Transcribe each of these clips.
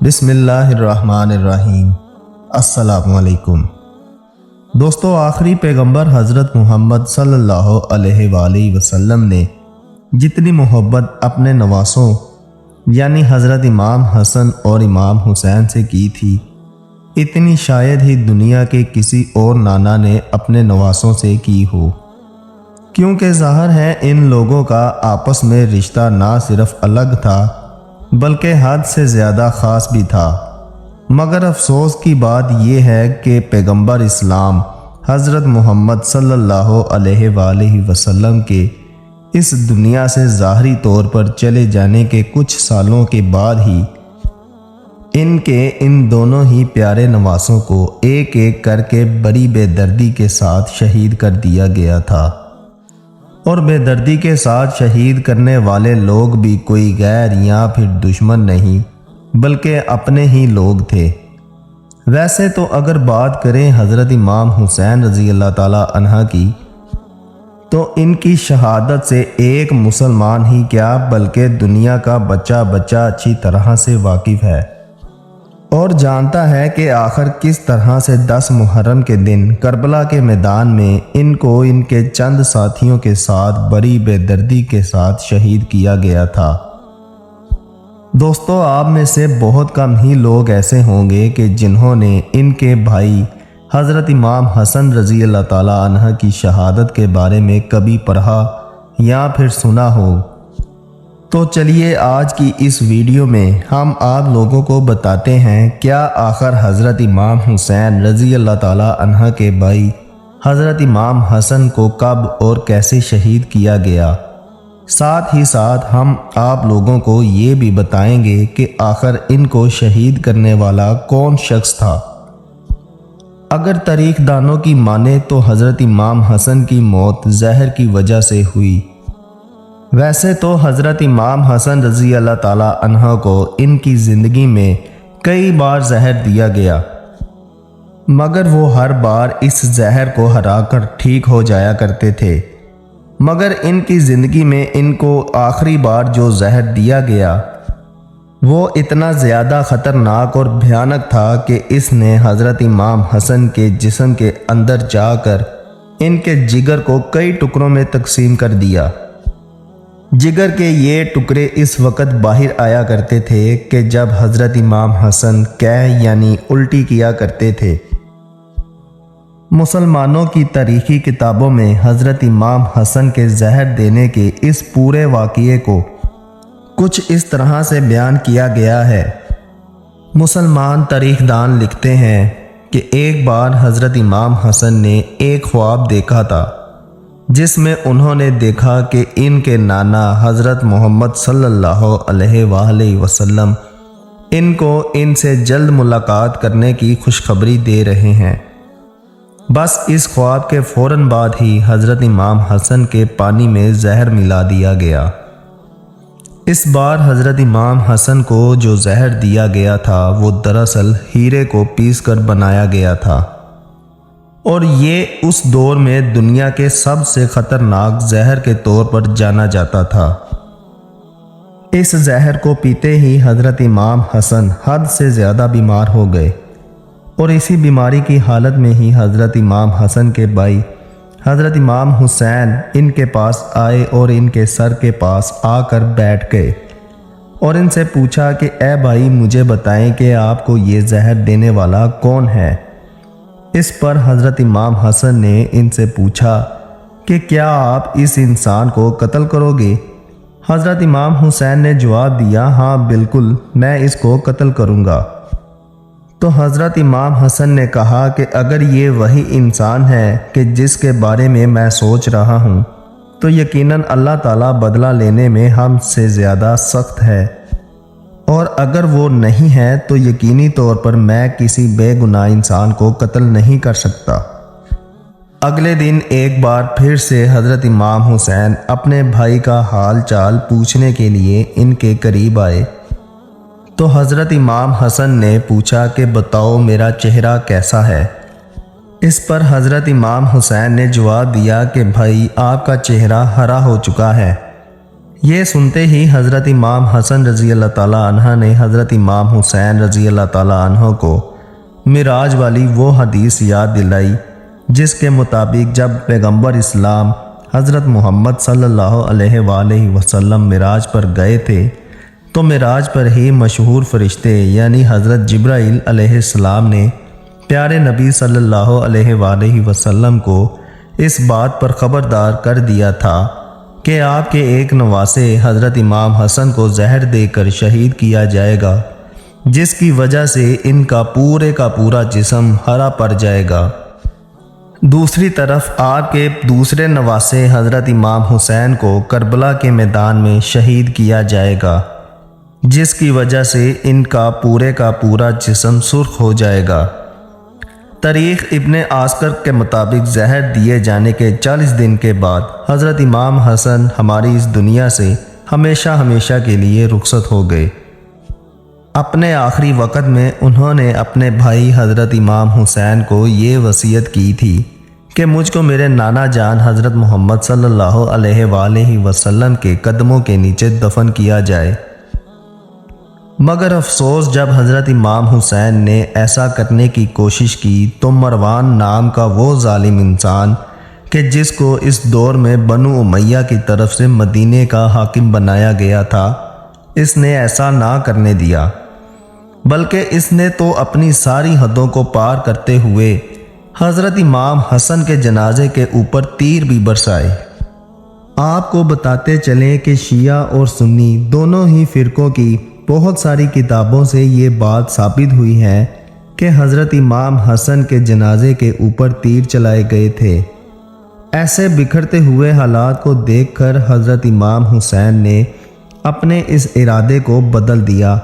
بسم اللہ الرحمن الرحیم۔ السلام علیکم دوستو، آخری پیغمبر حضرت محمد صلی اللہ علیہ وآلہ وسلم نے جتنی محبت اپنے نواسوں یعنی حضرت امام حسن اور امام حسین سے کی تھی، اتنی شاید ہی دنیا کے کسی اور نانا نے اپنے نواسوں سے کی ہو، کیونکہ ظاہر ہے ان لوگوں کا آپس میں رشتہ نہ صرف الگ تھا بلکہ حد سے زیادہ خاص بھی تھا۔ مگر افسوس کی بات یہ ہے کہ پیغمبر اسلام حضرت محمد صلی اللہ علیہ وآلہ وسلم کے اس دنیا سے ظاہری طور پر چلے جانے کے کچھ سالوں کے بعد ہی ان دونوں ہی پیارے نواسوں کو ایک ایک کر کے بڑی بے دردی کے ساتھ شہید کر دیا گیا تھا، اور بے دردی کے ساتھ شہید کرنے والے لوگ بھی کوئی غیر یا پھر دشمن نہیں بلکہ اپنے ہی لوگ تھے۔ ویسے تو اگر بات کریں حضرت امام حسین رضی اللہ تعالی عنہ کی، تو ان کی شہادت سے ایک مسلمان ہی کیا بلکہ دنیا کا بچہ اچھی طرح سے واقف ہے اور جانتا ہے کہ آخر کس طرح سے 10 محرم کے دن کربلا کے میدان میں ان کو ان کے چند ساتھیوں کے ساتھ بڑی بے دردی کے ساتھ شہید کیا گیا تھا۔ دوستو، آپ میں سے بہت کم ہی لوگ ایسے ہوں گے کہ جنہوں نے ان کے بھائی حضرت امام حسن رضی اللہ تعالی عنہ کی شہادت کے بارے میں کبھی پڑھا یا پھر سنا ہو۔ تو چلیے آج کی اس ویڈیو میں ہم آپ لوگوں کو بتاتے ہیں کیا آخر حضرت امام حسین رضی اللہ تعالی عنہ کے بھائی حضرت امام حسن کو کب اور کیسے شہید کیا گیا۔ ساتھ ہی ساتھ ہم آپ لوگوں کو یہ بھی بتائیں گے کہ آخر ان کو شہید کرنے والا کون شخص تھا۔ اگر تاریخ دانوں کی مانے تو حضرت امام حسن کی موت زہر کی وجہ سے ہوئی۔ ویسے تو حضرت امام حسن رضی اللہ تعالی عنہ کو ان کی زندگی میں کئی بار زہر دیا گیا، مگر وہ ہر بار اس زہر کو ہرا کر ٹھیک ہو جایا کرتے تھے۔ مگر ان کی زندگی میں ان کو آخری بار جو زہر دیا گیا وہ اتنا زیادہ خطرناک اور بھیانک تھا کہ اس نے حضرت امام حسن کے جسم کے اندر جا کر ان کے جگر کو کئی ٹکڑوں میں تقسیم کر دیا۔ جگر کے یہ ٹکڑے اس وقت باہر آیا کرتے تھے کہ جب حضرت امام حسن یعنی الٹی کیا کرتے تھے۔ مسلمانوں کی تاریخی کتابوں میں حضرت امام حسن کے زہر دینے کے اس پورے واقعے کو کچھ اس طرح سے بیان کیا گیا ہے۔ مسلمان تاریخ دان لکھتے ہیں کہ ایک بار حضرت امام حسن نے ایک خواب دیکھا تھا جس میں انہوں نے دیکھا کہ ان کے نانا حضرت محمد صلی اللہ علیہ وآلہ وسلم ان کو ان سے جلد ملاقات کرنے کی خوشخبری دے رہے ہیں۔ بس اس خواب کے فوراً بعد ہی حضرت امام حسن کے پانی میں زہر ملا دیا گیا۔ اس بار حضرت امام حسن کو جو زہر دیا گیا تھا وہ دراصل ہیرے کو پیس کر بنایا گیا تھا، اور یہ اس دور میں دنیا کے سب سے خطرناک زہر کے طور پر جانا جاتا تھا۔ اس زہر کو پیتے ہی حضرت امام حسن حد سے زیادہ بیمار ہو گئے، اور اسی بیماری کی حالت میں ہی حضرت امام حسن کے بھائی حضرت امام حسین ان کے پاس آئے اور ان کے سر کے پاس آ کر بیٹھ گئے اور ان سے پوچھا کہ اے بھائی، مجھے بتائیں کہ آپ کو یہ زہر دینے والا کون ہے۔ اس پر حضرت امام حسن نے ان سے پوچھا کہ کیا آپ اس انسان کو قتل کرو گے؟ حضرت امام حسین نے جواب دیا، ہاں بالکل، میں اس کو قتل کروں گا۔ تو حضرت امام حسن نے کہا کہ اگر یہ وہی انسان ہے کہ جس کے بارے میں میں سوچ رہا ہوں تو یقیناً اللہ تعالیٰ بدلہ لینے میں ہم سے زیادہ سخت ہے، اور اگر وہ نہیں ہے تو یقینی طور پر میں کسی بے گناہ انسان کو قتل نہیں کر سکتا۔ اگلے دن ایک بار پھر سے حضرت امام حسین اپنے بھائی کا حال چال پوچھنے کے لیے ان کے قریب آئے، تو حضرت امام حسن نے پوچھا کہ بتاؤ میرا چہرہ کیسا ہے۔ اس پر حضرت امام حسین نے جواب دیا کہ بھائی، آپ کا چہرہ ہرا ہو چکا ہے، یہ سنتے ہی حضرت امام حسن رضی اللہ تعالیٰ عنہ نے حضرت امام حسین رضی اللہ تعالیٰ عنہ کو معراج والی وہ حدیث یاد دلائی جس کے مطابق جب پیغمبر اسلام حضرت محمد صلی اللہ علیہ وآلہ وسلم معراج پر گئے تھے تو معراج پر ہی مشہور فرشتے یعنی حضرت جبرائیل علیہ السلام نے پیارے نبی صلی اللہ علیہ وآلہ وسلم کو اس بات پر خبردار کر دیا تھا کہ آپ کے ایک نواسے حضرت امام حسن کو زہر دے کر شہید کیا جائے گا، جس کی وجہ سے ان کا پورا جسم ہرا پڑ جائے گا۔ دوسری طرف آپ کے دوسرے نواسے حضرت امام حسین کو کربلا کے میدان میں شہید کیا جائے گا، جس کی وجہ سے ان کا پورا جسم سرخ ہو جائے گا۔ تاریخ ابن عسکر کے مطابق زہر دیے جانے کے 40 دن کے بعد حضرت امام حسن ہماری اس دنیا سے ہمیشہ کے لیے رخصت ہو گئے۔ اپنے آخری وقت میں انہوں نے اپنے بھائی حضرت امام حسین کو یہ وصیت کی تھی کہ مجھ کو میرے نانا جان حضرت محمد صلی اللہ علیہ وآلہ وسلم کے قدموں کے نیچے دفن کیا جائے، مگر افسوس جب حضرت امام حسین نے ایسا کرنے کی کوشش کی تو مروان نام کا وہ ظالم انسان کہ جس کو اس دور میں بنو امیہ کی طرف سے مدینے کا حاکم بنایا گیا تھا، اس نے ایسا نہ کرنے دیا، بلکہ اس نے تو اپنی ساری حدوں کو پار کرتے ہوئے حضرت امام حسن کے جنازے کے اوپر تیر بھی برسائے۔ آپ کو بتاتے چلیں کہ شیعہ اور سنی دونوں ہی فرقوں کی بہت ساری کتابوں سے یہ بات ثابت ہوئی ہے کہ حضرت امام حسن کے جنازے کے اوپر تیر چلائے گئے تھے۔ ایسے بکھرتے ہوئے حالات کو دیکھ کر حضرت امام حسین نے اپنے اس ارادے کو بدل دیا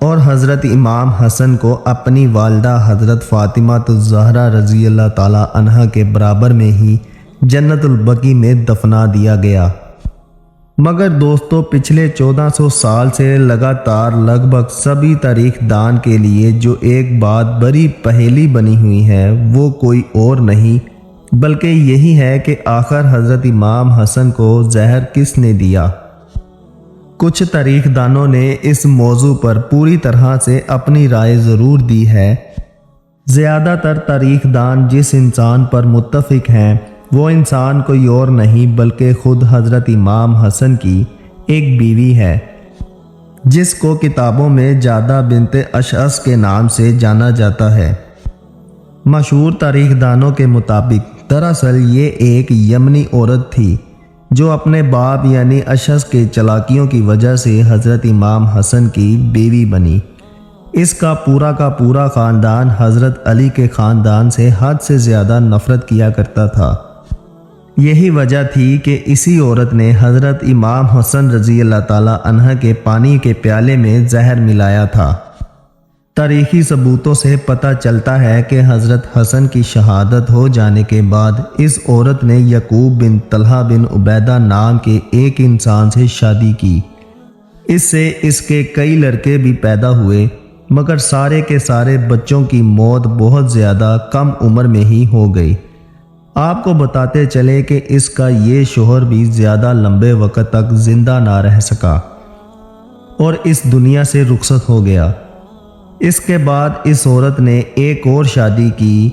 اور حضرت امام حسن کو اپنی والدہ حضرت فاطمہ الزہرا رضی اللہ تعالی عنہا کے برابر میں ہی جنت البقیع میں دفنا دیا گیا۔ مگر دوستو، پچھلے 1400 سال سے لگاتار لگ بھگ سبھی تاریخ دان کے لیے جو ایک بات بڑی پہیلی بنی ہوئی ہے وہ کوئی اور نہیں بلکہ یہی ہے کہ آخر حضرت امام حسن کو زہر کس نے دیا۔ کچھ تاریخ دانوں نے اس موضوع پر پوری طرح سے اپنی رائے ضرور دی ہے۔ زیادہ تر تاریخ دان جس انسان پر متفق ہیں وہ انسان کوئی اور نہیں بلکہ خود حضرت امام حسن کی ایک بیوی ہے، جس کو کتابوں میں جادہ بنت اشعث کے نام سے جانا جاتا ہے۔ مشہور تاریخ دانوں کے مطابق دراصل یہ ایک یمنی عورت تھی جو اپنے باپ یعنی اشعث کے چالاکیوں کی وجہ سے حضرت امام حسن کی بیوی بنی۔ اس کا پورا خاندان حضرت علی کے خاندان سے حد سے زیادہ نفرت کیا کرتا تھا۔ یہی وجہ تھی کہ اسی عورت نے حضرت امام حسن رضی اللہ تعالی عنہ کے پانی کے پیالے میں زہر ملایا تھا۔ تاریخی ثبوتوں سے پتہ چلتا ہے کہ حضرت حسن کی شہادت ہو جانے کے بعد اس عورت نے یعقوب بن طلحہ بن عبیدہ نام کے ایک انسان سے شادی کی۔ اس سے اس کے کئی لڑکے بھی پیدا ہوئے، مگر سارے کے سارے بچوں کی موت بہت زیادہ کم عمر میں ہی ہو گئی۔ آپ کو بتاتے چلے کہ اس کا یہ شوہر بھی زیادہ لمبے وقت تک زندہ نہ رہ سکا اور اس دنیا سے رخصت ہو گیا۔ اس کے بعد اس عورت نے ایک اور شادی کی۔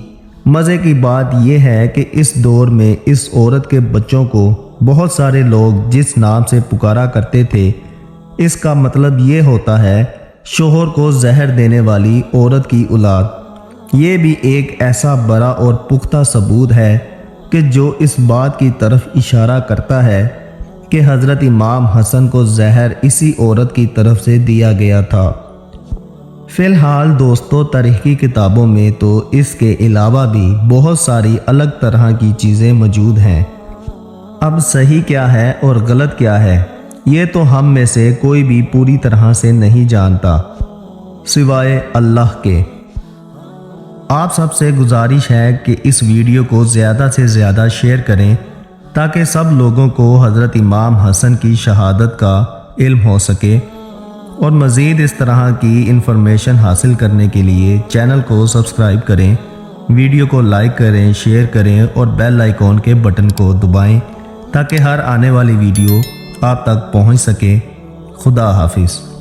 مزے کی بات یہ ہے کہ اس دور میں اس عورت کے بچوں کو بہت سارے لوگ جس نام سے پکارا کرتے تھے، اس کا مطلب یہ ہوتا ہے شوہر کو زہر دینے والی عورت کی اولاد۔ یہ بھی ایک ایسا بڑا اور پختہ ثبوت ہے کہ جو اس بات کی طرف اشارہ کرتا ہے کہ حضرت امام حسن کو زہر اسی عورت کی طرف سے دیا گیا تھا۔ فی الحال دوستو، تاریخی کتابوں میں تو اس کے علاوہ بھی بہت ساری الگ طرح کی چیزیں موجود ہیں۔ اب صحیح کیا ہے اور غلط کیا ہے یہ تو ہم میں سے کوئی بھی پوری طرح سے نہیں جانتا سوائے اللہ کے۔ آپ سب سے گزارش ہے کہ اس ویڈیو کو زیادہ سے زیادہ شیئر کریں تاکہ سب لوگوں کو حضرت امام حسن کی شہادت کا علم ہو سکے، اور مزید اس طرح کی انفارمیشن حاصل کرنے کے لیے چینل کو سبسکرائب کریں، ویڈیو کو لائک کریں، شیئر کریں اور بیل آئیکن کے بٹن کو دبائیں تاکہ ہر آنے والی ویڈیو آپ تک پہنچ سکے۔ خدا حافظ۔